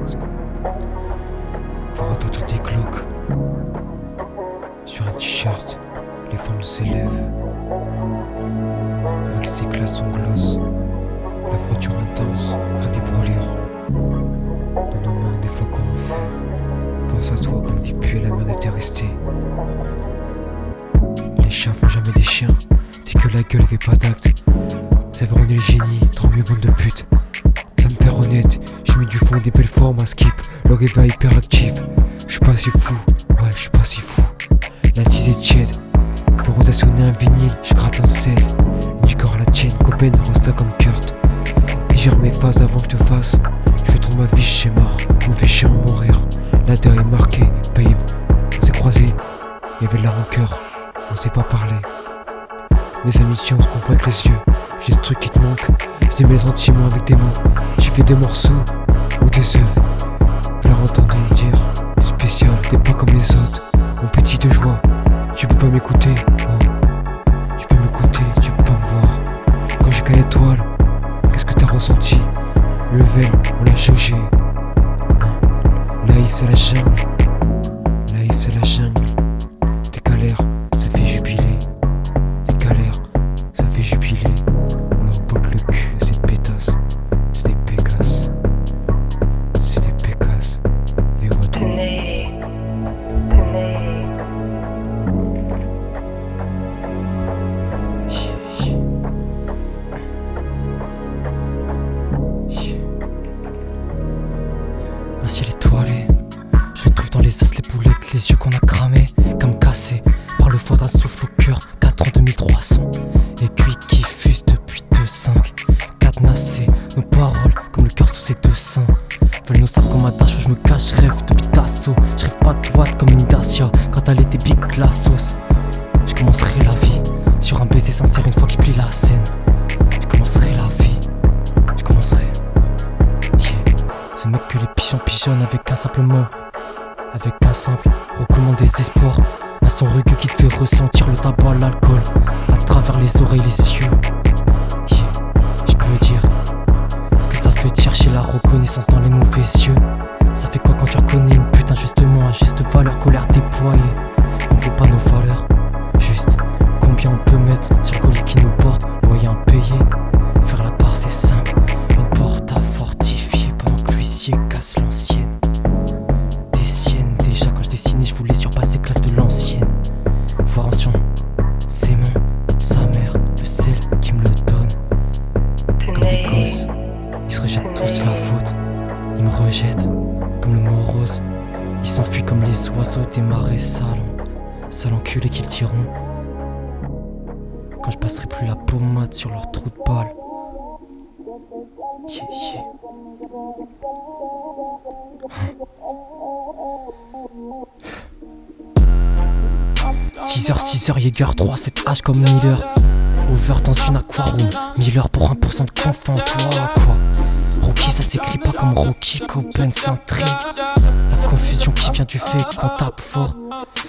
Let's go. Faut retentendre des cloques sur un t-shirt, les formes de ses lèvres, avec ses éclats de son gloss, la frotture intense, grâce des brûlures. Dans nos mains, des fois qu'on fait face à toi comme vie puée la merde était restée. Les chats font jamais des chiens, c'est que la gueule avait pas d'acte. C'est vrai on est le génie, tant mieux bande de putes. Ça me fait honnête, j'ai mis du fond et des belles formes à skip. Le réveil hyperactif, j'suis pas si fou, ouais j'suis pas si fou. La tease est tiède, faut rotationner un vinyle, j'gratte un 16. Nicore à la tienne, copaine, resta comme Kurt. Digère mes phases avant que je te fasse. Je trouve ma vie chez mort, me fait chier en mourir. La terre est marquée, babe. On s'est croisés, y'avait de la rancœur, on s'est pas parlé. Mes amitiés on se comprend avec les yeux. J'ai ce truc qui te manque, je dis mes sentiments avec des mots. J'ai fait des morceaux ou des œuvres. Je leur entendais dire, t'es spécial, t'es pas comme les autres. Mon petit de joie, tu peux pas m'écouter, oh. Tu peux m'écouter, tu peux pas me voir. Quand j'ai qu'à l'étoile, qu'est-ce que t'as ressenti? Le level, on l'a jaugé. Life c'est la jungle, life c'est la jungle. Tes galères, ça fait jubiler. Tes galères, ça fait jubiler. On leur botte le cul, c'est pétasse. C'est des pécasses. C'est des pécasses. VO2. Un ciel étoilé, je retrouve dans les as les boulettes, les yeux qu'on a cramés, comme cassés par le feu d'un souffle au cœur. 4 ans 2300, aiguilles qui fusent depuis 2-5, cadenassées, nos paroles comme le cœur sous ses deux seins. Veulent nos sables qu'on m'attache où je me cache, je rêve depuis Tasso. Je rêve pas de boîte comme une Dacia quand elle était big la sauce. Je commencerai la vie sur un baiser sincère une fois qu'il plie la scène. Je commencerai la vie, je commencerai. Ce mec que les pigeons pigeonnent avec un simple mot, avec un simple roucoulement des espoirs. Un son rugueux qui te fait ressentir le tabac, l'alcool à travers les oreilles, les yeux. Je peux dire ce que ça veut dire, j'ai la reconnaissance dans les mauvais yeux. Ça fait quoi quand tu reconnais une pute injustement à juste valeur, colère déployée. On vaut pas nos valeurs, juste combien on peut mettre sur le colis qui nous porte, loyer impayé. Faire la part c'est simple, une porte à fortifier pendant que l'huissier casse l'ancienne. Des siennes, déjà quand je dessinais je voulais surpasser classe de l'ancienne. Voir ancien, c'est mon, sa mère, le sel qui me le donne. Comme des gosses, ils se rejettent tous la faute. Ils me rejettent comme le mot rose. Ils s'enfuient comme les oiseaux des marais salons. Sale enculé qu'ils tireront quand je passerai plus la pommade sur leur trou de balle. Yeah, yeah. 6h, Jäger 3, 7H comme Miller. Over dans une aquarium, Miller pour 1% de conf en toi, quoi. Rocky ça s'écrit pas comme Rocky, Copen s'intrigue. La confusion qui vient du fait qu'on tape fort.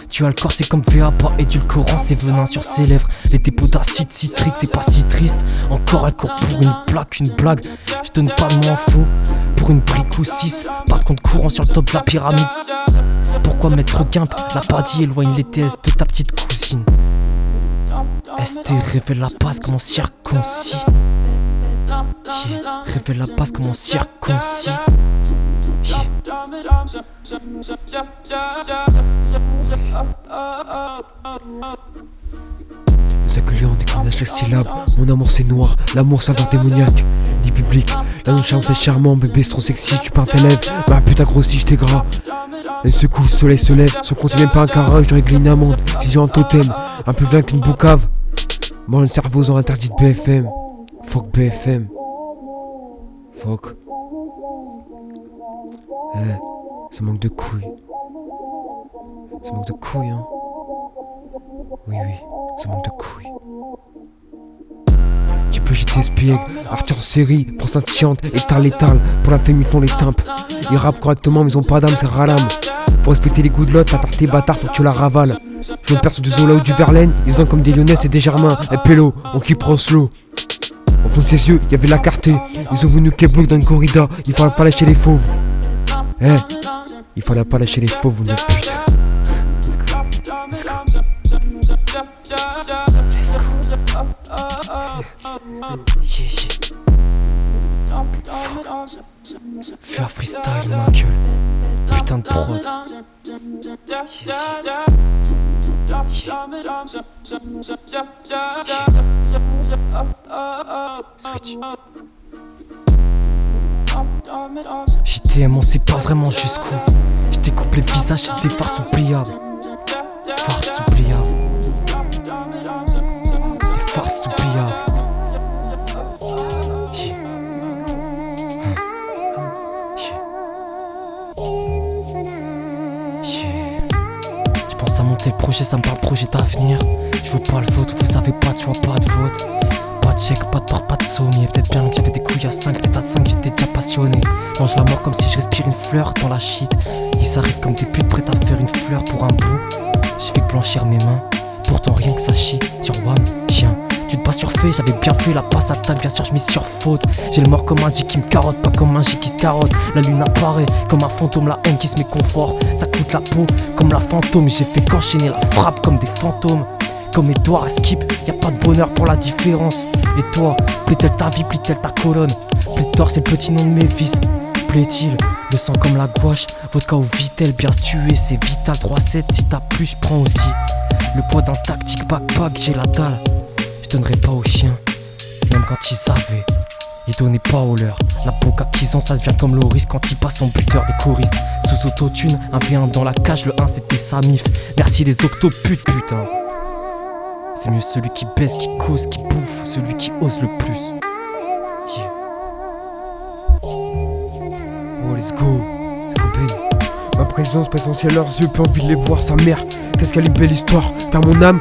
Tu as le corps c'est comme VA, pas édulcorant, c'est venin sur ses lèvres. Les dépôts d'acide citrique c'est pas si triste. Encore elle court pour une plaque, une blague. Je donne pas de moins faux pour une brique ou 6. Pas de compte courant sur le top de la pyramide. Pourquoi mettre Gimp, la padie éloigne les TS de ta petite cousine. ST révèle la base comme on circoncis. Révèle la base comme on circoncis. Les accueillants déclinage les syllabes. Mon amour c'est noir, l'amour s'avère démoniaque. Dit public, la nonchalance est charmant. Bébé c'est trop sexy, tu peins tes lèvres. Ma putain grossie, j'étais gras. Elle se couche, le soleil se lève. Son compte c'est même pas un carrage, je règle une amende. J'ai dit un totem, un plus vain qu'une boucave. Moi le cerveau ils ont interdit de BFM. Fuck BFM. Fuck. Ça manque de couilles. Ça manque de couilles, hein. Oui, ça manque de couilles. Tu peux jeter espiègle, artir en série, pour scintillante, étale, pour la femme ils font les timpes. Ils rappent correctement mais ils ont pas d'âme, c'est ralame. Pour respecter les goûts de l'autre, à part tes bâtards, faut que tu la ravales. Je me perds sur du Zola ou du Verlaine, ils se vendent comme des Lyonnais et des Germains. Et Pélo, on qui prend slow. Au fond de ses yeux, y'avait la clarté. Ils ont voulu nous bloquer dans une corrida, il fallait pas lâcher les fauves. Eh, il fallait pas lâcher les faux, vous me pute. Let's go. Yeah, yeah. Faire freestyle, ma gueule. Putain de prod. Switch. JTM, on sait pas vraiment jusqu'où. Je découpe les visages, c'est des farces oubliables. Farces oubliables. Des farces oubliables. Je pense à monter le projet, ça me parle projet d'avenir. Je veux pas le vôtre, vous avez pas de choix, pas de vote. Pas de chèque, pas de part, pas de sommier. Peut-être bien que j'avais des couilles à 5, l'état de 5, j'étais déjà passionné. Mange la mort comme si je respire une fleur dans la shit. Ils arrivent comme des putes prêtes à faire une fleur pour un bout. Je fais blanchir mes mains, pourtant rien que ça chie. Sur WAM, chien, tu te bats sur fait, j'avais bien fait la passe à table, bien sûr je m'y sur faute. J'ai le mort comme un J qui me carotte, pas comme un J qui se carotte. La lune apparaît comme un fantôme, la haine qui se met confort. Ça coûte la peau comme la fantôme, j'ai fait qu'enchaîner la frappe comme des fantômes. Comme Edouard à skip, y a pas de bonheur pour la différence. Et toi, plaît-elle ta vie, plaît-elle ta colonne? Pléthore c'est le petit nom de mes vices. Plaît-il, le sang comme la gouache, vodka ou Vitel, bien tué, c'est vital. 3-7, si t'as plus, je prends aussi. Le poids d'un tactique backpack, j'ai la dalle. Je donnerai pas aux chiens, même quand ils avaient. Ils donnaient pas aux leurs. La poca qu'ils ont, ça devient comme Loris quand il passe en buteur des choristes. Sous autotune, un V1 dans la cage, le 1 c'était sa mif. Merci les octoputes, putain. C'est mieux celui qui baisse, qui cause, qui bouffe, celui qui ose le plus. Yeah. Oh, let's go. Ma présence passe à leurs yeux, plus envie de les voir, sa mère. Qu'est-ce qu'elle est belle histoire. Je perds mon âme.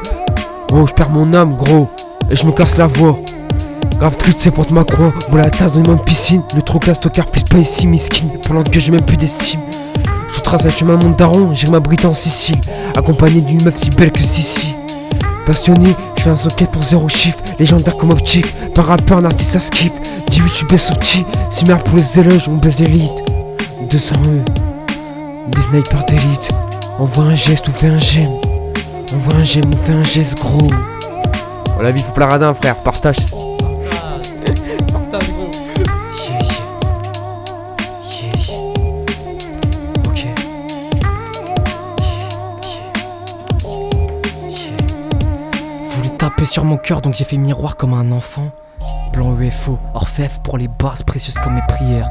Oh, je perds mon âme, gros. Et je me casse la voix. Grave triste, c'est pour ma croix. Bon, la tasse dans une même piscine. Le trocas, stockard, pisse pas ici, miskin. Pour l'engueule, j'ai même plus d'estime. Je trace un chemin, mon daron. J'ai ma brite en Sicile. Accompagné d'une meuf si belle que Sissi. Passionné, je fais un socket pour 0 chiffre. Légendaire comme optique. Par rappeur, un artiste à skip. 18, je suis baisse au petit. Si merde pour les éloges, on baise élite. 200 des snipers d'élite. Envoie un geste ou fais un j'aime. Envoie un j'aime ou fais un geste, gros. Oh, la vie faut pas la radin, frère, partage. Partage, gros. Yeah, yeah. Yeah, yeah. Ok. Yeah. Voulais taper sur mon cœur, donc j'ai fait miroir comme un enfant. Blanc UFO, orfèvre pour les basses, précieuses comme mes prières.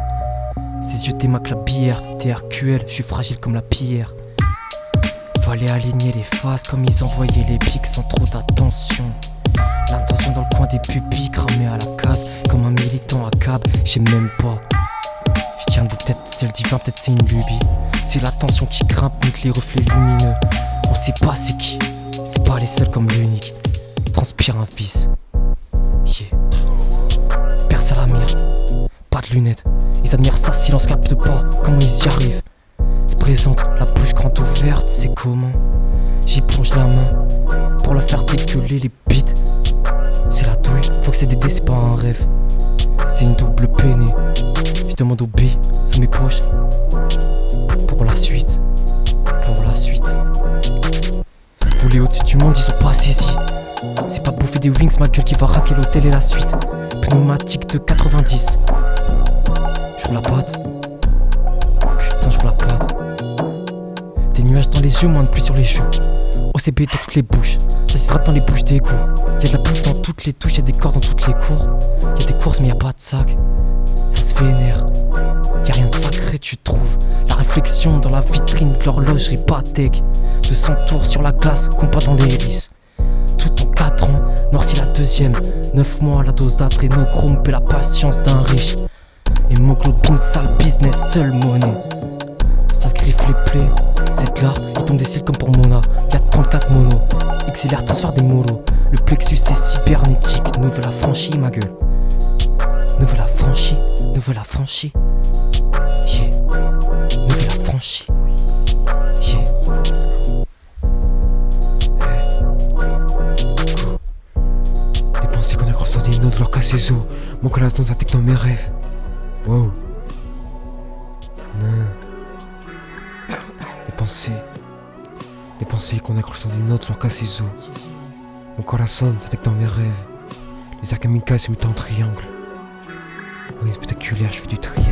Ses yeux t'émaquent la bière, TRQL, je suis fragile comme la pierre. Fallait aligner les faces comme ils envoyaient les pics sans trop d'attention. L'intention dans le coin des pupilles, cramé à la case comme un militant à cab, j'sais même pas. J'tiens debout, peut-être c'est le divin, peut-être c'est une lubie. C'est la tension qui grimpe, nique les reflets lumineux. On sait pas c'est qui, c'est pas les seuls comme l'unique. Transpire un vice. Yeah. Perce à la mire, pas de lunettes. Ils admirent ça, silence capte pas, comment ils y arrivent. Se présente, la bouche grande ouverte, c'est comment. J'y plonge la main, pour la faire dégueuler les bites. C'est la douille, faut que c'est Dédé, c'est pas un rêve. C'est une double peinée. Je demande au B, sous mes poches. Pour la suite, pour la suite. Voler au-dessus du monde, ils ont pas saisi. C'est pas bouffer des wings, ma gueule qui va raquer l'hôtel et la suite. Pneumatique de 90. J'ouvre la boîte. Putain, j'ouvre la boîte. Des nuages dans les yeux, moins de pluie sur les joues. OCB dans toutes les bouches, ça s'hydrate dans les bouches d'égout. Y'a de la bouffe dans toutes les touches, y'a des corps dans toutes les cours. Y'a des courses mais y'a pas de sac, ça se vénère. Y'a rien de sacré tu trouves. La réflexion dans la vitrine de l'horlogerie Patek. 200 tours sur la glace, compas dans les hélices. Tout en 4 ans, noirci la deuxième. 9 mois la dose d'adrénochrome et la patience d'un riche. Hémoglobine, sale business, seule monnaie. Ça se griffe les plaies, c'est de l'art, il tombe des cils comme pour Mona. Y'a 34 monos, XLR transfert des molos. Le plexus est cybernétique, nous veut la franchie ma gueule. Nous veut la franchie, nous veut la franchie. Yeah, nous veut la franchie. Yeah. Des pensées qu'on a croisées des notes, leur casse les os. Mon collage dans un tech dans mes rêves. Wow. Non. des pensées qu'on accroche sur des notes, leur casse les os. Mon corazon, c'était que dans mes rêves, les arcs kamikazes se mettent en triangle. Oui, spectaculaire, je fais du trial.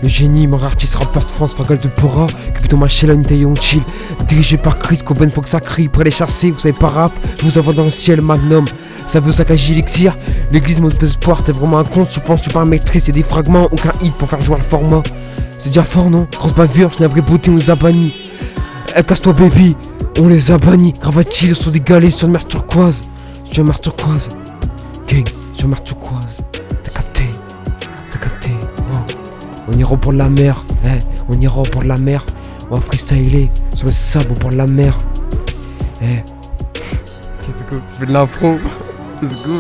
Le génie, mon artiste rappeur de France, Fagal de Pora, Capito Machella, une taille on chill. Dirigé par Chris, Coben, faut que ça crie. Prêt les chasser, vous savez pas rap, je vous envoie dans le ciel, Magnum. Ça veut saccager l'élixir, l'église, mon espoir, t'es vraiment un con, tu penses, tu parles maîtrise, y'a des fragments, aucun hit pour faire jouer le format. C'est déjà fort, non? Grosse bavure, je n'ai vraie beauté, on les a bannis. Eh, casse-toi, baby, on les a bannis. Cravati, sur des galets, sur une mer turquoise. Sur une mer turquoise. Gang, sur une mer turquoise. T'as capté, oh. On ira au bord de la mer, on ira au bord de la mer. On va freestyler sur le sable au bord de la mer. Let's go, ça fait de l'impro. Let's go.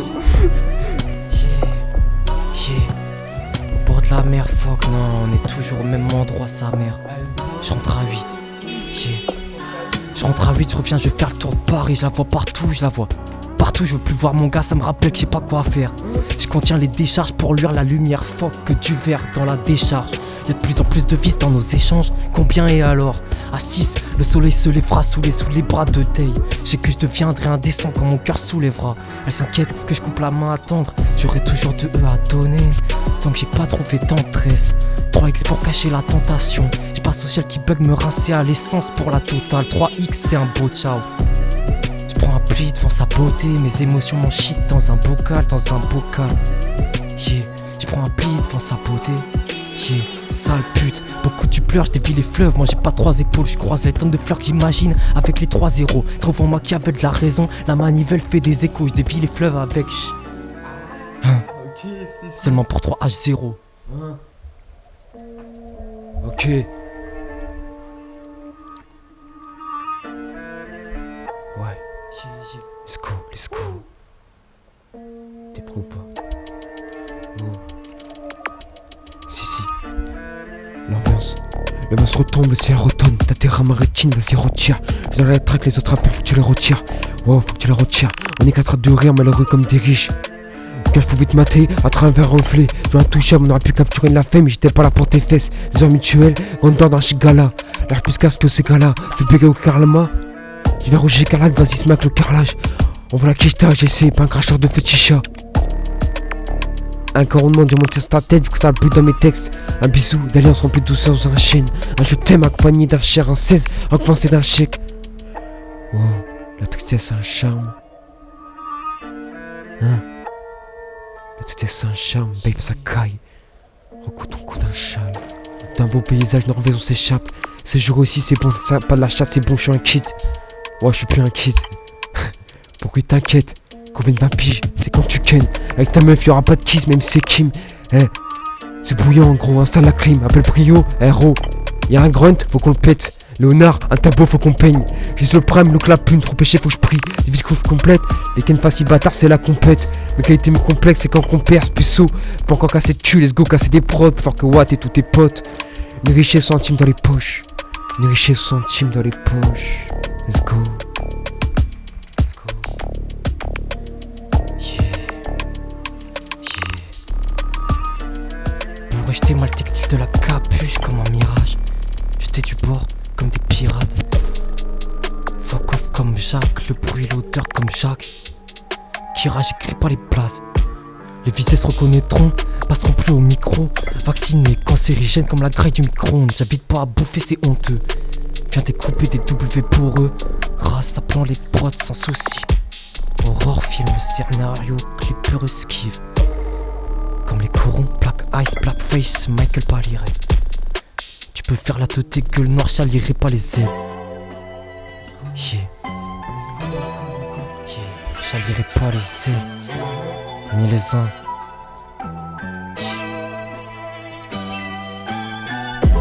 Au bord de la mer, fuck, non, on est toujours au même endroit, sa mère. Je rentre à 8. Je rentre à 8, je reviens, je vais faire le tour de Paris. Je la vois partout, partout, je veux plus voir mon gars, ça me rappelle que j'ai pas quoi faire. Je contiens les décharges pour luire la lumière, fuck que du verre dans la décharge. Y'a de plus en plus de vis dans nos échanges, combien et alors? À 6, le soleil se lèvera sous les bras de Tay. Je sais que je deviendrai indécent quand mon cœur soulèvera. Elle s'inquiète que je coupe la main à tendre, j'aurai toujours de eux à donner. Tant que j'ai pas trouvé tendresse, 3x pour cacher la tentation. J'ai pas social qui bug me rincer à l'essence pour la totale. 3x c'est un beau ciao. Je prends un pli devant sa beauté, mes émotions m'en shit dans un bocal, je prends un pli devant sa beauté. Sale pute, beaucoup tu pleures, je dévie les fleuves, moi j'ai pas 3 épaules, je croise les tonnes de fleurs que j'imagine avec les 3 zéros. Trouve en moi qui avait de la raison, la manivelle fait des échos, je dévie les fleuves avec seulement pour 3H0. Ok. Ouais. Let's go. T'es prêt ou pas? Oh. Si. L'ambiance retombe, le ciel retonne. Ta terre à ma rétine, vas-y retire. Je donne la traque, les autres rappeurs, faut que tu les retires. Wow, faut que tu les retires. On est 4 à de rire, malheureux comme des riches. Quand je pouvais te mater à travers un reflet. Tu es intouchable, on aurait pu capturer la femme, mais j'étais pas là pour tes fesses. Des heures mutuelles, grande dent d'un chic gala. L'air plus casse que ces gars-là. Fais bégayer au carlema. Tu viens rouger carlade, vas-y, se avec le carrelage. On voit la quicheta, j'essaie, pas un cracheur de féticha. Un couronnement de monter sur ta tête, du coup ça a plus dans mes textes. Un bisou d'alliance rempli de douceur dans un chêne. Un je t'aime accompagné d'un cher, un 16 recompensé d'un chèque. Oh, la tristesse a un charme. La tristesse a un charme, babe ça caille. Recoue ton cou d'un châle. D'un beau paysage, Norvège on s'échappe. Ces jours aussi c'est bon, ça pas de la chatte, c'est bon, je suis un kid. Ouais, je suis plus un kid. Pourquoi t'inquiète? Combien de 20 piges? C'est quand tu ken. Avec ta meuf y'aura pas de kiss, même si c'est Kim. C'est bouillant en gros, installe la clim. Appelle Brio, héros. Y'a un grunt, faut qu'on le pète. Léonard, un tableau, faut qu'on peigne. J'ai le prime, look la plume, trop péché, faut que je prie. Des vies couches complètes, les ken facile bâtard, c'est la compète. Mes qualités me complexes, c'est quand qu'on perce, puceau. Pas encore casser de cul, let's go, casser des prods. Plus fort que Watt et tous tes potes. Une richesse centime dans les poches. Let's go. Vous rejetez moi le textile de la capuche comme un mirage. Jeter du bord comme des pirates. Fuck off comme Jacques, le bruit, l'odeur comme Jacques. Qui rage, écrit pas les places. Les visés se reconnaîtront, passeront plus au micro. Vaccinés, cancérigènes comme la graille du micro-ondes. J'habite pas à bouffer, c'est honteux. Viens découper des W pour eux. Race appelant les prods sans souci. Aurore film le scénario, clip pur esquive. Comme les corons, Black Ice, Blackface, Michael Paliré. Tu peux faire la tête et gueule noire, j'allierai pas les ailes. J'allierai pas les ailes, ni les uns.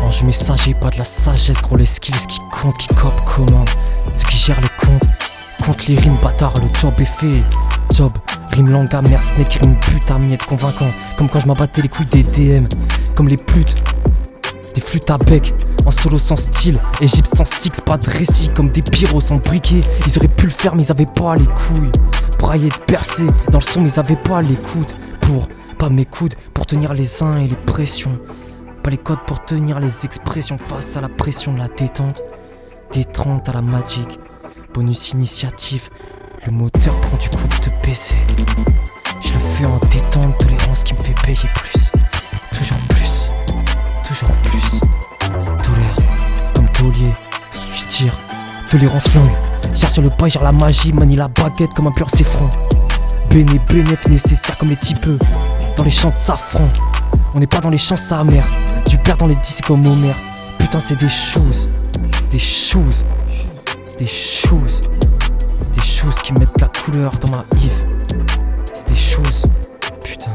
Ange messager, pas de la sagesse, gros les skills qui comptent, qui copent, commandent. Ceux qui gèrent les comptes, comptent les rimes, bâtard, le job est fait. Job, rime langue amère, snake, rime pute à miette convaincant. Comme quand je m'abattais les couilles des DM, comme les putes, des flûtes à bec. En solo sans style, Égypte sans sticks, pas de récit. Comme des pyros sans briquet. Ils auraient pu le faire mais ils avaient pas les couilles. Brailler, percer, dans le son mais ils avaient pas les coudes. Pas mes coudes, pour tenir les uns et les pressions. Pas les codes pour tenir les expressions face à la pression de la détente. D30 à la Magic. Bonus initiative, le moteur prend du coup de PC. Je le fais en détente, tolérance qui me fait payer plus. Toujours plus, toujours plus. Tolère, comme taulier, je tire. Tolérance longue, j'arrive sur le pas, gère la magie, manie la baguette comme un pur ceffron. Bénéf nécessaire comme les typeux. Dans les champs de safran, on n'est pas dans les champs sa mère. Du père dans les 10 c'est comme Homer. Putain c'est des choses, des choses, des choses, des choses qui mettent la couleur dans ma Yves. C'est des choses, putain.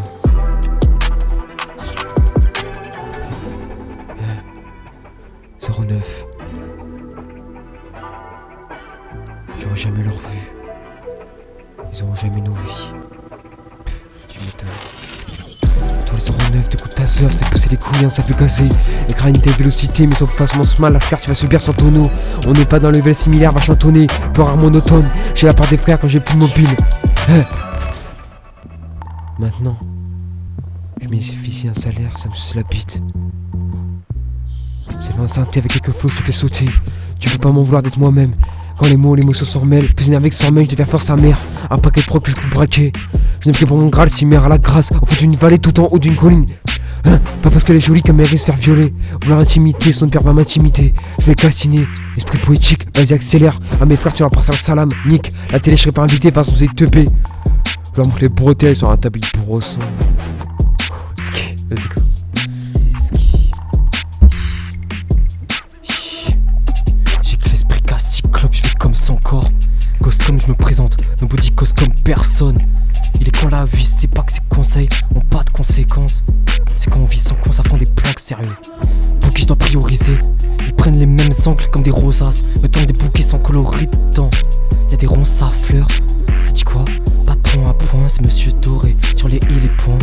09. J'aurai jamais leur vue. Ils auront jamais nos vies. Tu m'étonnes. Toi le 09 t'écoutes ta sœur, c'était pousser les couilles, un sac de cassé. Écran une telle vélocité, mais ton placement se mal, la frère tu vas subir son tonneau. On n'est pas dans le level similaire, va chantonner, peu rare monotone. J'ai la part des frères quand j'ai plus mobile. Maintenant, je m'efficie un salaire, ça me suce la bite. C'est un synthé avec quelques flots, je te fais sauter. Tu peux pas m'en vouloir d'être moi-même. Quand les mots s'en mêlent, plus énervé que sans mail, je deviens force amère. Un paquet de propre que je peux braquer. Je n'aime que pour mon Graal, si mère à la grâce, au fond d'une vallée tout en haut d'une colline. Pas parce qu'elle est jolie qu'elle mérite de se faire violer. Vouloir intimiter, son père va m'intimider. Je vais calciner, esprit poétique, vas-y accélère. À mes frères tu leur passes un salam, nique. La télé je serais pas invité, va sous teubé. Je leur montre les bretelles sur un tablier pour ressent. Vas-y go. J'ai que l'esprit qu'à cyclope, je vais comme son corps. Ghost comme je me présente, nobody cause comme personne. Il est quand la 8, c'est pas que ses conseils ont pas de conséquences. C'est quand on vit sans con, ça font des planques sérieux. Pour qui je dois prioriser, ils prennent les mêmes angles comme des rosaces. Me tendent des bouquets sans coloritant. Y'a des ronces à fleurs, ça dit quoi? Pas de point à point, c'est monsieur Doré sur les i les points.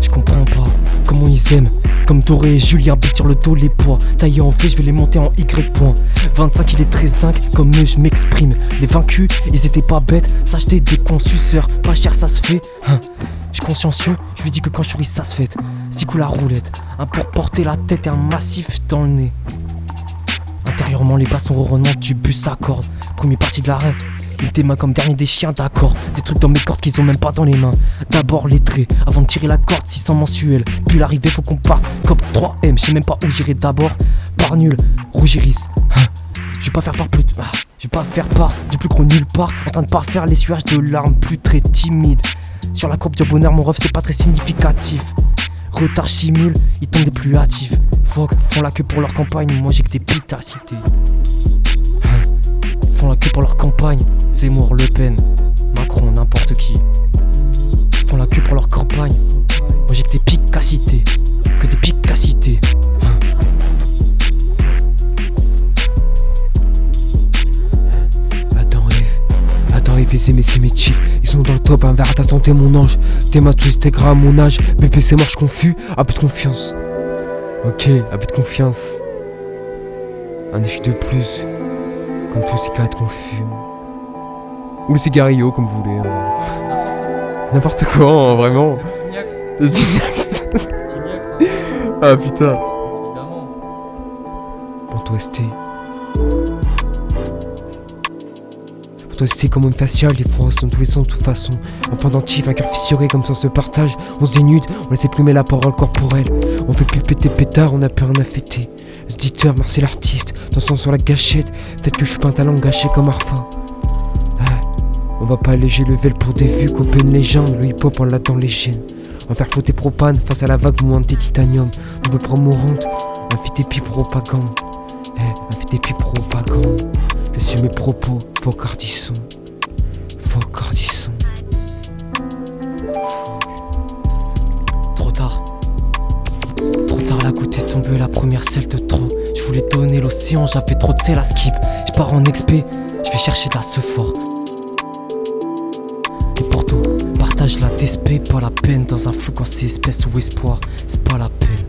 Je comprends pas comment ils aiment. Comme Doré et Julien beat sur le dos les poids. Taillé en V, je vais les monter en Y point. 25 il est très 5, comme eux je m'exprime. Les vaincus, ils étaient pas bêtes, s'acheter des consuceurs. Pas cher ça se fait, Je suis consciencieux, je lui dis que quand je souris ça se fait. 6 coups la roulette, un pour porter la tête et un massif dans le nez. Intérieurement les bassons ronronnants du bus s'accordent. Premier parti de l'arrêt, il démain comme dernier des chiens d'accord. Des trucs dans mes cordes qu'ils ont même pas dans les mains. D'abord les traits, avant de tirer la corde 600 mensuels. Puis l'arrivée faut qu'on parte comme 3M. Je sais même pas où j'irai d'abord. Par nul, rouge iris. Je vais pas faire part plus. Je vais pas faire part du plus gros nulle part. En train de pas faire l'essuage de larmes, plus très timide. Sur la courbe du bonheur, mon ref c'est pas très significatif. Retard simule, ils tombent des plus hâtifs. Fuck, font la queue pour leur campagne, moi j'ai que des pites à citer. Font la queue pour leur campagne, Zemmour, Le Pen, Macron, n'importe qui. Font la queue pour leur campagne, moi j'ai que des pics à citer. Que des pics à citer. Attends, BPC, mais c'est mes chill. Ils sont dans le top, un verre à ta santé, mon ange. T'es ma tous, t'es gras à mon âge. BPC marche confus, un peu de confiance. Ok, un peu de confiance. Un échec de plus. Comme tous ces cigarettes qu'on fume. Ou le cigarillo, comme vous voulez. N'importe quoi, vraiment. Le Tignax. Ah putain. Évidemment. Bon, toi, ST. C'est comme une faciale, des fois dans tous les sens, de toute façon. En pendentif, un cœur fissuré, comme ça on se partage. On se dénude, on laisse exprimer la parole corporelle. On fait plus péter pétard, on a plus rien à fêter. Auditeur, merci l'artiste, dansant sur la gâchette. Peut-être que je suis pas un talent gâché comme Arfa. On va pas alléger le vel pour des vues, copier une légende. Le hip-hop, on l'a dans les gènes. On va faire flotter propane face à la vague montée titanium. Nouvelle promo rente, un fit épi propagande. Un fit épi propagande. Je suis mes propos, faux cardisson. Faux cardisson. Trop tard. Trop tard, la goutte est tombée, la première selle de trop. Je voulais donner l'océan, j'avais trop de sel à skip. Je pars en expé, je vais chercher de la sephore. Et Porto, partage la DSP, pas la peine. Dans un flou quand c'est espèce ou espoir, c'est pas la peine.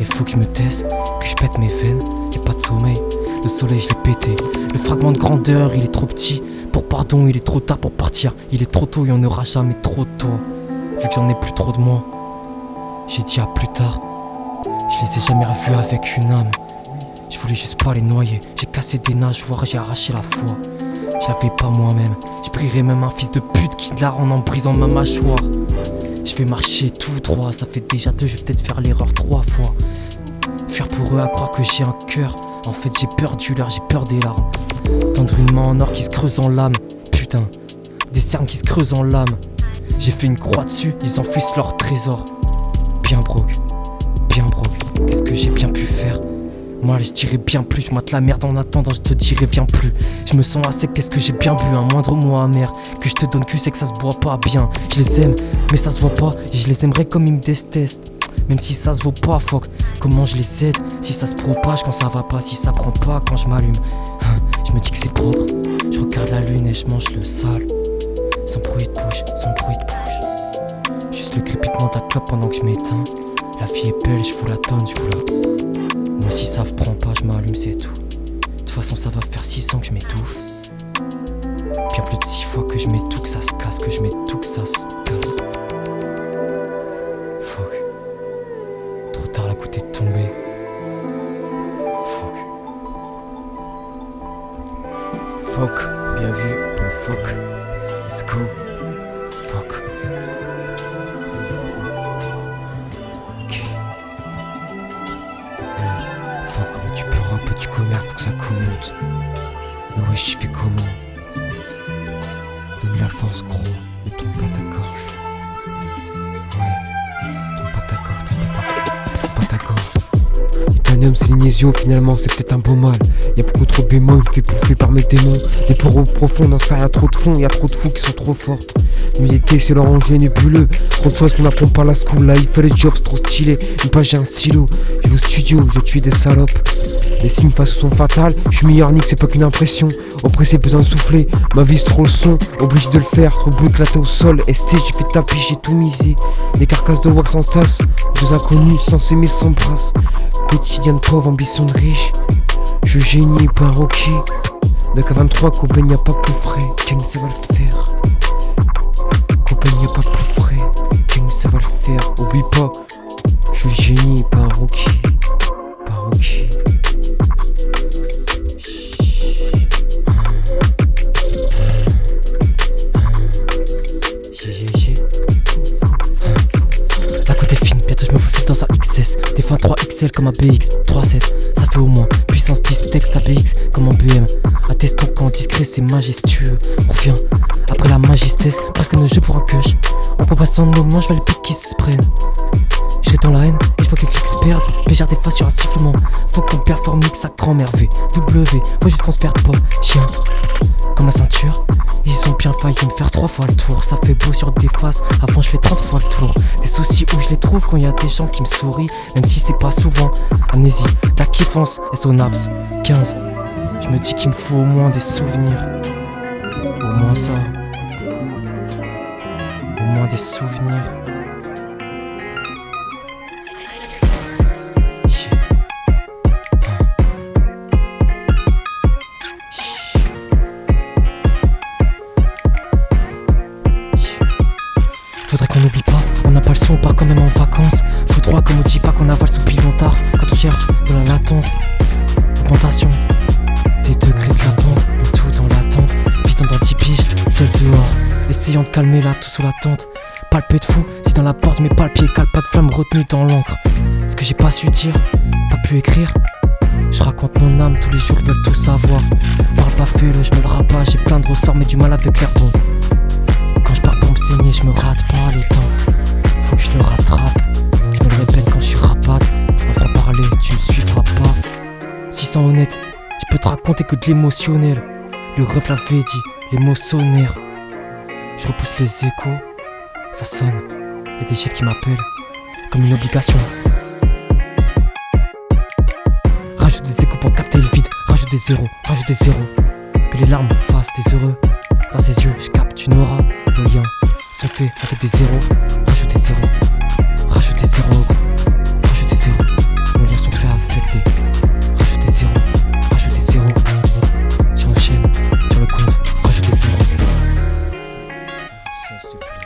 Et faut que je me taise, que je pète mes veines. Y'a pas de sommeil, le soleil je l'ai pété. Le fragment de grandeur il est trop petit. Pour pardon il est trop tard pour partir. Il est trop tôt, il y en aura jamais trop tôt. Vu que j'en ai plus trop de moi, j'ai dit à plus tard. Je les ai jamais revus avec une âme. Je Je voulais juste pas les noyer. J'ai cassé des nageoires, j'ai arraché la foi. J'avais pas moi-même. Je prierais même un fils de pute qui la rend en brisant ma mâchoire. Je vais marcher tout droit, ça fait déjà 2, je vais peut-être faire l'erreur 3 fois. Faire pour eux à croire que j'ai un cœur. En fait j'ai peur du leur, j'ai peur des larmes. Tendre une main en or qui se creuse en lame. Putain, des cernes qui se creusent en lame. J'ai fait une croix dessus, ils enfuient leur trésor. Bien broke, qu'est-ce que j'ai bien pu faire? Moi je dirais bien plus, je mate la merde en attendant, je te dirais viens plus. Je me sens à sec, qu'est-ce que j'ai bien bu, un moindre mot amer que je te donne que c'est que ça se boit pas bien. Je les aime, mais ça se voit pas, et je les aimerais comme ils me détestent. Même si ça se vaut pas, fuck, comment je les aide? Si ça se propage quand ça va pas, si ça prend pas quand je m'allume. Je me dis que c'est propre, je regarde la lune et je mange le sale. Sans bruit de bouche, sans bruit de bouche. Juste le crépitement de la clope pendant que je m'éteins. La vie est belle, je vous la donne, je vous la... Moi si ça me prend pas, je m'allume, c'est tout. De toute façon ça va faire 6 ans que je m'étouffe. Bien plus de 6 fois que je mets tout, que ça se casse, que je mets tout, que ça se casse. Fuck. Trop tard, la goutte est tombée. Fuck. Fuck, bien vu pour le fuck. Let's go. Fuck. Ok. Fuck, mais tu peux un petit commère, faut que ça commente. Mais ouais, j'y fais comment? Donne la force, gros. Ne tombe pas ta gorge. Ouais. Tombe pas ta gorge, tombe pas ta gorge. Titanium, c'est l'ignésion, finalement, c'est peut-être un beau mal. Y'a beaucoup trop de bémols, il me fait bouffer par mes démons. Les poros profonds, dans ça y'a trop de fond, y'a trop de fous qui sont trop forts. Nuit d'été, c'est leur enjeu nébuleux. Trop de choses qu'on apprend pas à la school, là il fait les jobs, c'est trop stylé. Une page, j'ai un stylo, je vais au studio, je tue des salopes. Les signes face sont fatales, je suis meilleur nick, c'est pas qu'une impression. Oppressé, besoin de souffler, ma vie c'est trop le son, obligé de le faire, trop beau éclaté au sol. ST, j'ai fait tapis, j'ai tout misé. Des carcasses de wax en tasse, deux inconnus sans s'aimer s'embrassent. Quotidienne pauvre, ambition de riche. Je génie, pas un rocky. De K23, Cobain y'a pas plus frais. King ça va le faire. Cobain y'a pas plus frais. King ça va le faire. Oublie pas, je suis le génie, pas un rookie. Pas un rookie. La côte est fine, bientôt je me faufile dans un XS. Des fois 3XL comme un BX, 3.7, ça fait au moins. Puissance 10 texte ABX comme en BM. Attestons qu'en discret c'est majestueux. On revient après la magistesse, parce que nos jeux pour un cush. En progressant de nos mains, je vois les pics qui se prennent. J'ai dans la haine, et je vois que les clics se perdent. Pégère des fois sur un sifflement. Faut qu'on performe que sa grand-mère V. W, faut juste qu'on se perde pas. Chien, comme ma ceinture. Ils ont bien failli me faire 3 fois le tour. Ça fait beau sur des faces, avant je fais 30 fois le tour. Des soucis où je les trouve quand y a des gens qui me sourient. Même si c'est pas souvent. Amnésie, la kiffance, SONAPS 15. Je me dis qu'il me faut au moins des souvenirs. Au moins ça. Au moins des souvenirs. Faudrait qu'on n'oublie pas, on n'a pas le son, on part quand même en vacances. Faut droit comme on dit pas qu'on avale sous pilon tard. Quand on cherche de la latence, augmentation des degrés de l'attente, le tout dans l'attente. Piston dans 10 piges, seul dehors, essayant de calmer là tout sous la tente. Palpé de fou, si dans la porte mes palpiers cale pas de flamme retenue dans l'encre. Ce que j'ai pas su dire, pas pu écrire. Je raconte mon âme, tous les jours ils veulent tout savoir. Parle pas, fais-le, je me le rabat, j'ai plein de ressorts mais du mal avec l'air bon. Quand je pars pour me saigner, je me rate pas le temps. Faut que je le rattrape. Je me le répète quand je suis rapade. Enfin parler, tu ne suivras pas. Si c'est honnête, je peux te raconter que de l'émotionnel. Le ref l'avait dit, les mots sonnèrent. Je repousse les échos, ça sonne. Y'a des chiffres qui m'appellent, comme une obligation. Rajoute des échos pour capter le vide. Rajoute des zéros, rajoute des zéros. Que les larmes fassent des heureux. Dans ses yeux, je capte une aura. Nos liens sont faits avec des zéros. Rajoute des zéros, rajoute des zéros, rajoute des zéros. Nos liens sont faits avec des. Rajoute des zéros, rajoute des zéros. Sur nos chaînes, sur le compte, rajoute des zéros. Rajoute ça s'il te plaît.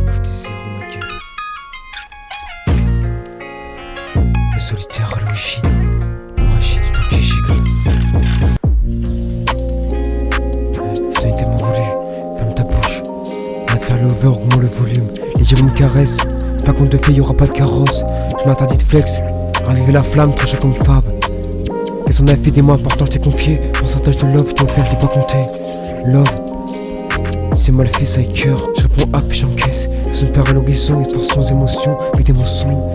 Rajoute des zéros ma gueule. Le solitaire à l'origine, moi j'ai tout un un conte de fées, y'aura pas de carrosse. Je m'interdis de flex, raviver la flamme, trancher comme Fab. Qu'est-ce qu'on a fait des mois, pourtant je t'ai confié. Pourcentage de love, tu vas faire, je l'ai pas compté. Love, c'est mal fait, ça est cœur. Je réponds A puis j'encaisse. Son père à l'horizon, expressions, émotions, avec des mensonges.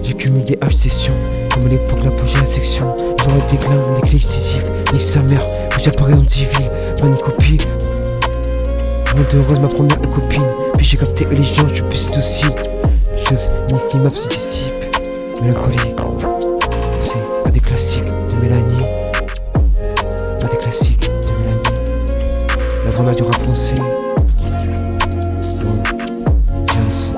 J'ai cumulé des H-sessions, comme à l'époque l'apogée à section. Genre le déclin, un déclic décisif. Nique sa mère, que j'apparais en civil. Pas une copie. Monde heureuse, ma première copine. Puis j'ai capté les gens, je suis plus docile. Chose inestimable se dissipe. Mélancolie, c'est pas des classiques de Mélanie. Pas des classiques de Mélanie. La grand-mère du rap français. Bon, James.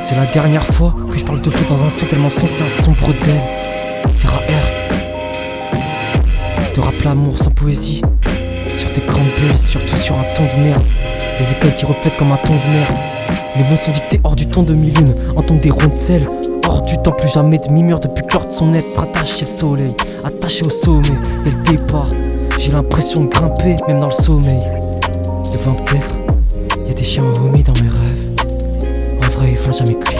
C'est la dernière fois que je parle de flot dans un son tellement sensé, un son bretelle. C'est rare. De rap l'amour sans poésie. Sur tes grandes bulles, surtout sur un ton de merde. Les écailles qui reflètent comme un ton de merde. Les mots sont dictés hors du ton de mi-lune, en ton des ronds de sel. Hors du temps, plus jamais de mimure depuis que l'ordre de son être attaché au soleil, attaché au sommet. Dès le départ, j'ai l'impression de grimper, même dans le sommeil. Devant peut-être, y'a des chiens vomis dans mes rêves. En vrai, ils font jamais clic.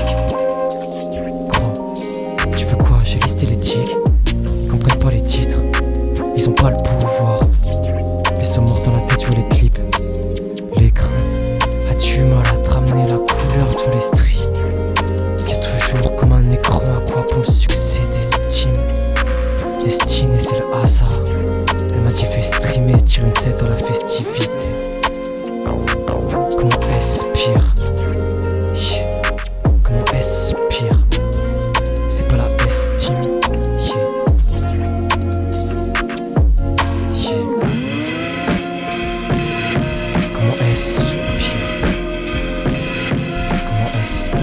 Crois, tu veux quoi? J'ai listé les tics. Ils comprennent pas les titres. Ils ont pas le pouvoir. Ils sont morts dans la tête, je vois les clips. L'écran a du mal à te ramener la couleur de l'estrie. Y'a toujours comme un écran à quoi pour le succès d'estime. Destiné, c'est le hasard. Elle m'a dit fais streamer, tire une tête dans la festivité. Comment expire? Comment expire? C'est pas la estime. Comment expire? Comment expire?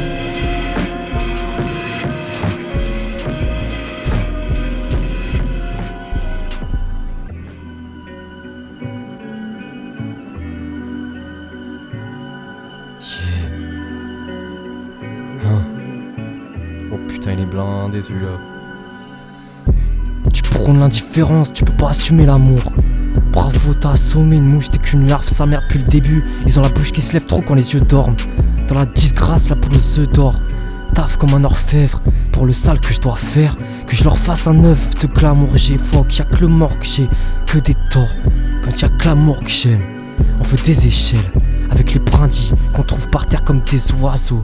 Oh putain, il est blindé celui-là. Tu prônes l'indifférence, tu peux pas assumer l'amour. Bravo, t'as assommé une mouche, t'es qu'une larve, sa mère depuis le début. Ils ont la bouche qui se lève trop quand les yeux dorment. Dans la disgrâce, la poule aux œufs d'or. Taf comme un orfèvre, pour le sale que je dois faire. Que je leur fasse un œuf de glamour, j'évoque. Y'a que le mort que j'ai, que des torts. Comme s'il y a que l'amour que j'aime. On veut des échelles, avec les brindilles qu'on trouve par terre comme des oiseaux.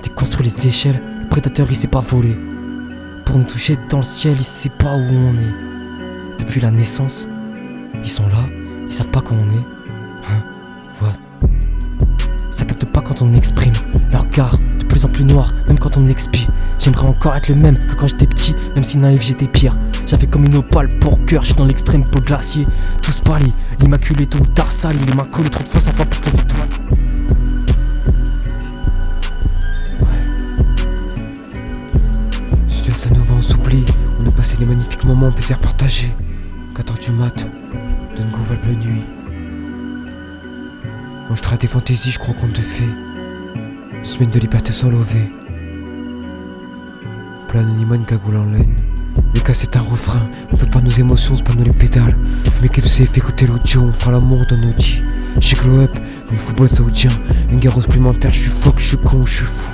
Déconstruit les échelles, le prédateur il sait pas voler. Pour nous toucher dans le ciel, il sait pas où on est. Depuis la naissance, ils sont là, ils savent pas quand on est. Hein? What? Ça capte pas quand on exprime. Leur regard de plus en plus noir, même quand on expire. J'aimerais encore être le même que quand j'étais petit, même si naïf j'étais pire. J'avais comme une opale pour cœur, j'suis dans l'extrême pour le glacier. Tous pâlis, l'immaculé tôt ou tard sali, les mains collées trop de fois 100 fois pour les étoiles. Ça nous va, on s'oublie. On a passé des magnifiques moments, plaisir partagé. 14 du mat, d'une gouverne nuit. Moi je traite des fantaisies, je crois qu'on te fait. Semaine de liberté sans lever. Plein d'animaux, une cagoule en laine. Les cas c'est un refrain, on fait pas nos émotions, c'est pas nous les pédales. Mais qu'elle sait, fait écouter l'audio, on fera l'amour dans nos dits. J'ai glow up, comme le football saoudien. Une guerre supplémentaire, je suis fuck, je suis con, je suis fou.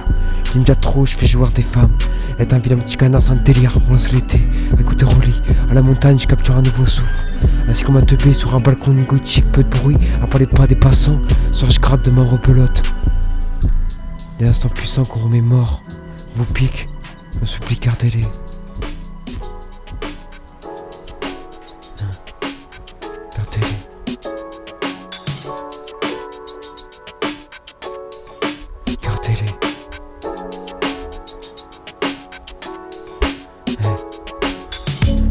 Il me dit trop, je fais joueur des femmes. Être un vilain petit canard, c'est un délire, on lance l'été. Écoutez Rolly, à la montagne, je capture un nouveau souffle. Ainsi qu'on m'a teubé sur un balcon gothique, peu de bruit, à part les pas des passants. Soir je gratte de ma rebelote. Des instants puissants qu'on remet mort. Vos piques, on supplie, gardez-les. Gardez-les. Gardez-les.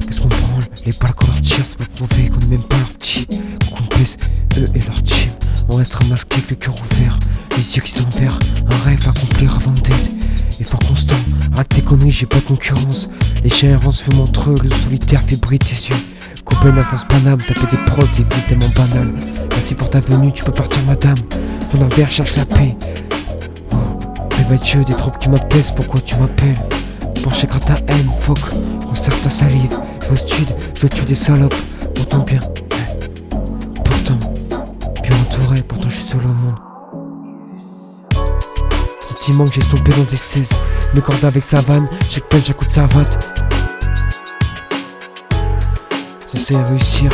Qu'est-ce qu'on branle? Les balles qu'on leur tire, ça peut prouver qu'on est même pas leur petit. Qu'on complaise eux et leur team. On restera masqué avec le cœur ouvert, les yeux qui sont verts. Un rêve à accomplir avant d'être. Effort constant, arrête tes conneries, j'ai pas de concurrence. Les chiens errants se fument entre eux, le solitaire fait briller tes yeux. Cobain avance Paname, taper des pros, des vies tellement banales. Merci pour ta venue, tu peux partir madame. Fond un verre, cherche la paix. Oh, J'arrive à Dieu, des troupes qui m'apaisent, pourquoi tu m'appelles? Pour chacun ta haine, fuck, conserve ta salive. Je vais au stud, je dois tuer des salopes. Pourtant bien, pourtant bien entouré, pourtant je suis seul au monde. Si tu manques, j'ai stompé dans des 16. Me cordes avec sa vanne, chaque peine, chaque coup de savate. Censé réussir,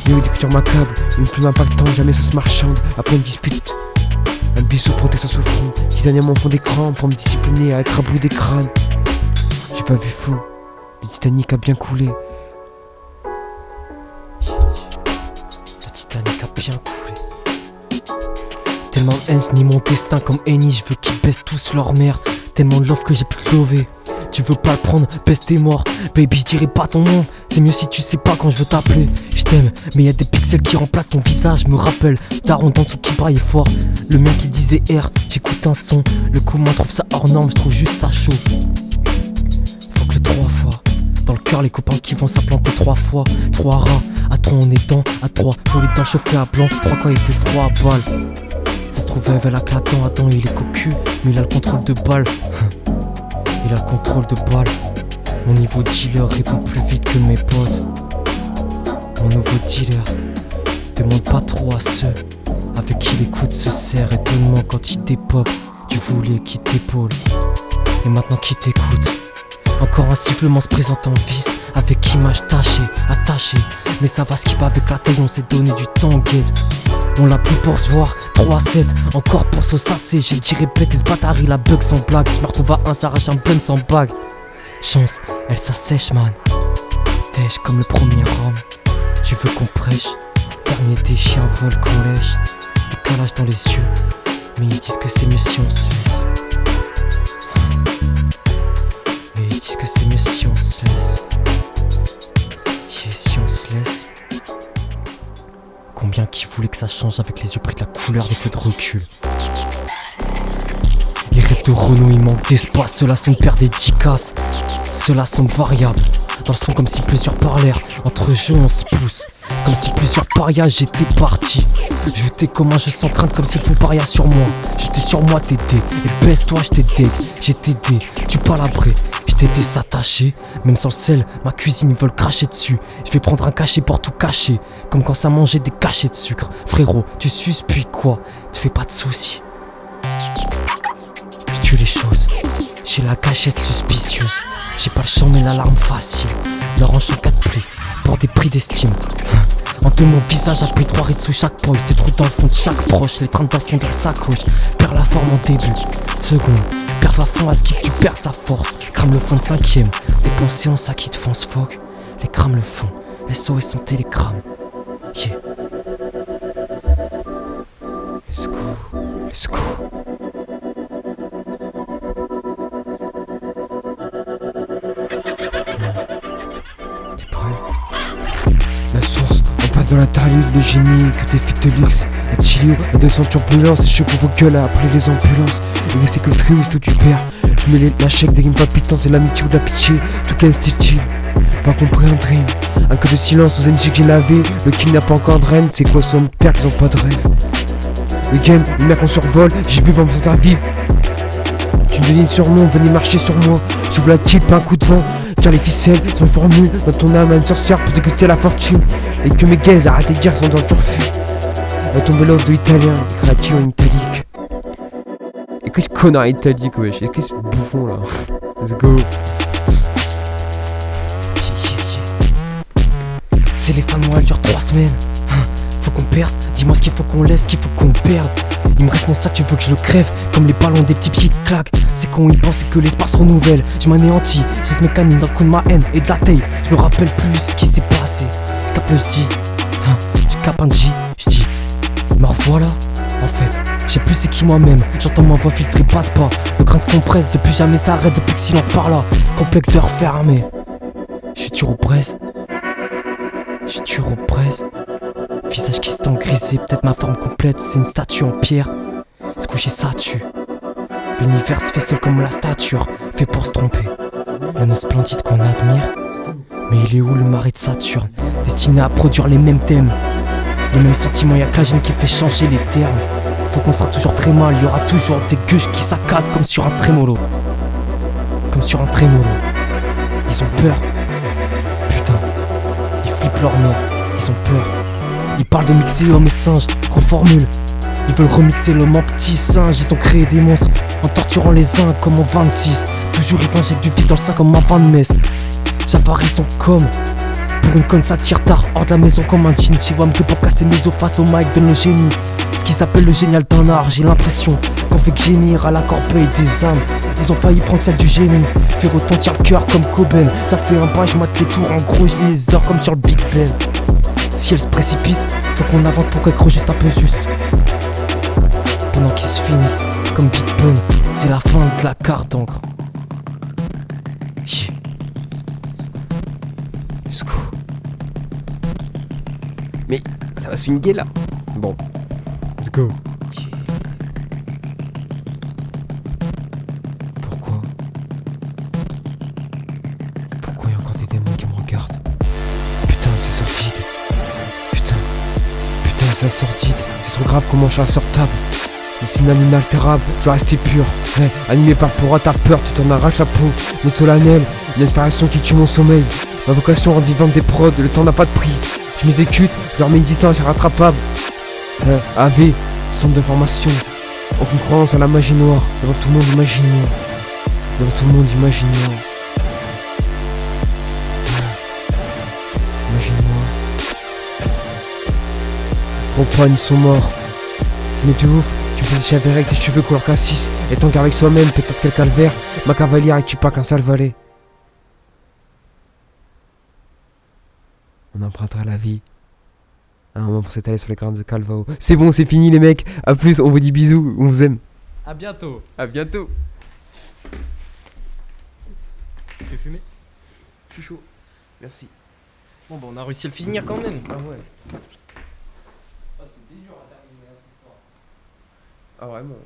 il y a eu des cultures macabres, une plume impactante, jamais ça se marchande. Après une dispute, un bisou protection sous le front, qui dernièrement fond d'écran pour me discipliner à écrabouiller des crânes. J'ai pas vu faux, le Titanic a bien coulé. Le Titanic a bien coulé. Tellement de haine, ni mon destin comme Eni, je veux qu'ils baissent tous leur mère. Tellement de love que j'ai pu te lover. Tu veux pas le prendre, baisse tes morts. Baby, je dirai pas ton nom. C'est mieux si tu sais pas quand je veux t'appeler. Je t'aime, mais y'a des pixels qui remplacent ton visage. Me rappelle, ta ronde en dessous qui braille fort. Le mien qui disait R, j'écoute un son. Le comment trouve ça hors norme, je trouve juste ça chaud. Faut que le 3 fois. Dans le cœur, les copains qui vont s'implanter 3 fois. 3 rats, à 3 on est dents, à 3 faut les dents chauffées à blanc. 3 quand il fait froid à balle. Ça se trouve, elle a clatant, attends, il est cocu, mais il a le contrôle de balle. Il a le contrôle de balle. Mon niveau dealer répond plus vite que mes potes. Mon nouveau dealer demande pas trop à ceux avec qui l'écoute se serre. Étonnement quand il dépop. Tu voulais qui t'épaule et maintenant qui t'écoute. Encore un sifflement se présente en vice. Avec image tachée, attachée. Mais ça va skip avec la taille, on s'est donné du temps, guide. On l'a plus pour se voir, 3-7, encore pour se sasser. J'ai dit répète et ce bâtard il a bug sans blague. Je me retrouve à 1, s'arrache un bun sans bague. Chance, elle s'assèche man. Dèche comme le premier homme. Tu veux qu'on prêche? Dernier des chiens volent qu'on lèche. Décalage dans les yeux, mais ils disent que c'est mieux si on se laisse. Mais ils disent que c'est mieux si on se laisse. Yeah, si on se laisse. Combien qui voulait que ça change avec les yeux pris de la couleur des feux de recul. Les rêves de Renault, il manque d'espace. Ceux-là sont paire dédicaces. Ceux-là sont variables. Dans le son comme si plusieurs parlèrent. Entre jeux on se pousse. Comme si plusieurs parias j'étais parti. J'étais comme un jeu sans crainte comme s'il faut paria sur moi. J'étais sur moi t'étais. Et baisse-toi j'étais dead. J'étais dé, tu palabrais. J'étais des s'attacher. Même sans le sel, ma cuisine ils veulent cracher dessus. Je vais prendre un cachet pour tout cacher. Comme quand ça mangeait des cachets de sucre. Frérot, tu suces puis quoi? Tu fais pas de soucis. Je tue les choses. J'ai la cachette suspicieuse. J'ai pas le champ mais l'alarme facile. Leur enchant 4 plis pour des prix d'estime. En deux mon visage a pris 3 rides sous chaque poil. Des trous dans le fond de chaque proche. Les trains dans le fond de la sacoche. Perds la forme en début, seconde. Perds à fond à skip, tu perds sa force. Crame le fond de 5ème. Des pensées en sac qui te font se fog. Les crames le fond. SOS son télégramme. Yeah. Let's go. Let's go. T'es prêt? La source, on passe dans la tarlule, le génie, que tes flics de luxe. À Chilio, à 200 turbulences, je pour vos gueules à appeler les ambulances. Et c'est que le trio, tout tu perds. Je mets la chèque, des games palpitants, c'est l'amitié ou de la pitié. Tout qu'un style, pas compris un dream. Un cœur de silence aux MJ que j'ai lavé. Le king n'a pas encore de reine, c'est quoi son père qu'ils ont pas de rêve. Le game, une mer qu'on survole, j'ai bu pour me sentir vivre. Tu me donnes surnom, venez marcher sur moi. J'ouvre la chip, pas un coup de vent. Tire les ficelles, sans formule. Dans ton âme, une sorcière pour déguster la fortune. Et que mes gaz, arrêtez de dire qu'ils sont dans le turfu. Va tomber l'offre de l'italien, créature en italique. Et que ce connard italique, wesh. Et que ce bouffon là. Let's go. C'est les fins de mois, elles durent 3 semaines. Faut qu'on perce, dis-moi ce qu'il faut qu'on laisse, ce qu'il faut qu'on perde. Il me reste mon sac, tu veux que je le crève. Comme les ballons des petits pieds qui claquent. C'est quand ils pensent que l'espace renouvelle. Je m'anéantis, j'ai ce mécanisme dans le coup de ma haine et de la taille. Je me rappelle plus ce qui s'est passé. Je capte, je dis, je capte un J, je dis, me revoilà. En fait, je sais plus c'est qui moi-même. J'entends ma voix filtrée, passe pas. Le grain se compresse, depuis jamais s'arrête, depuis que silence par là. Complexe de refermer. Je suis dur aux braises. Je tue aux braises. Visage qui s'est engrisé, peut-être ma forme complète, c'est une statue en pierre. Se coucher ça tue. L'univers se fait seul comme la stature, fait pour se tromper. L'anneau splendide qu'on admire. Mais il est où le mari de Saturne? Destiné à produire les mêmes thèmes. Les mêmes sentiments, y'a que la gêne qui fait changer les termes. Faut qu'on sera toujours très mal, il y aura toujours des gueuches qui saccadent comme sur un trémolo. Comme sur un trémolo. Ils ont peur. Putain, ils flippent leur mort, ils ont peur. Ils parlent de mixer homme et singe, reformule. Ils veulent remixer l'homme en petit singe. Ils ont créé des monstres en torturant les uns comme en 26. Toujours ils injectent du vide dans le sein comme un vin de messe. J'apparais son com. Pour une conne ça tire tard, hors de la maison comme un jean. Chihuahua que pour casser mes os face au mic de nos génies. Ce qui s'appelle le génial d'un art, j'ai l'impression qu'on fait que gémir à la corbeille des âmes. Ils ont failli prendre celle du génie, faire retentir le cœur comme Coben. Ça fait un bail, je mate les tours, en gros je lis les heures comme sur le Big Ben. Si elle se précipite, faut qu'on avance pour qu'elle creuse juste un peu juste. Pendant qu'ils se finissent comme Big Ben, c'est la fin de la carte d'encre. Yeah. Let's go. Mais ça va swinguer là. Bon, let's go. Pourquoi il y a encore des démons qui me regardent? Putain, c'est sortide. Putain, c'est sortide. C'est trop grave comment je suis insortable. Le signal inaltérable, je dois rester pur. Ouais, animé par le pourra, t'as peur, tu t'en arraches la peau. Une solennelle, une inspiration qui tue mon sommeil. Ma vocation rend vivante des prods, le temps n'a pas de prix. Je m'exécute, je leur mets une distance irrattrapable. AV, centre de formation. Aucune croyance à la magie noire. Devant tout le monde, imagine-moi. Devant tout le monde, imagine-moi. Imagine-moi. Compagne sont morts. Mais tu ouf, tu fais chavirer avec tes cheveux couleur cassis. Et tant qu'avec soi-même, peut-être parce qu'elle calvaire. Ma cavalière et tu pas qu'un sale valet. On empruntera la vie à un moment pour s'étaler sur les crânes de Calvao. C'est bon, c'est fini les mecs. A plus, on vous dit bisous, on vous aime. À bientôt. À bientôt. Tu veux fumer? Je suis chaud. Merci. Bon bah on a réussi à le finir quand même. Ah ouais. Ah c'était dur à terminer cette histoire. Ah vraiment.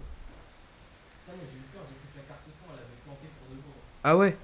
Putain moi j'ai eu peur, j'ai cru que la carte son elle avait planté pour de bon. Ah ouais.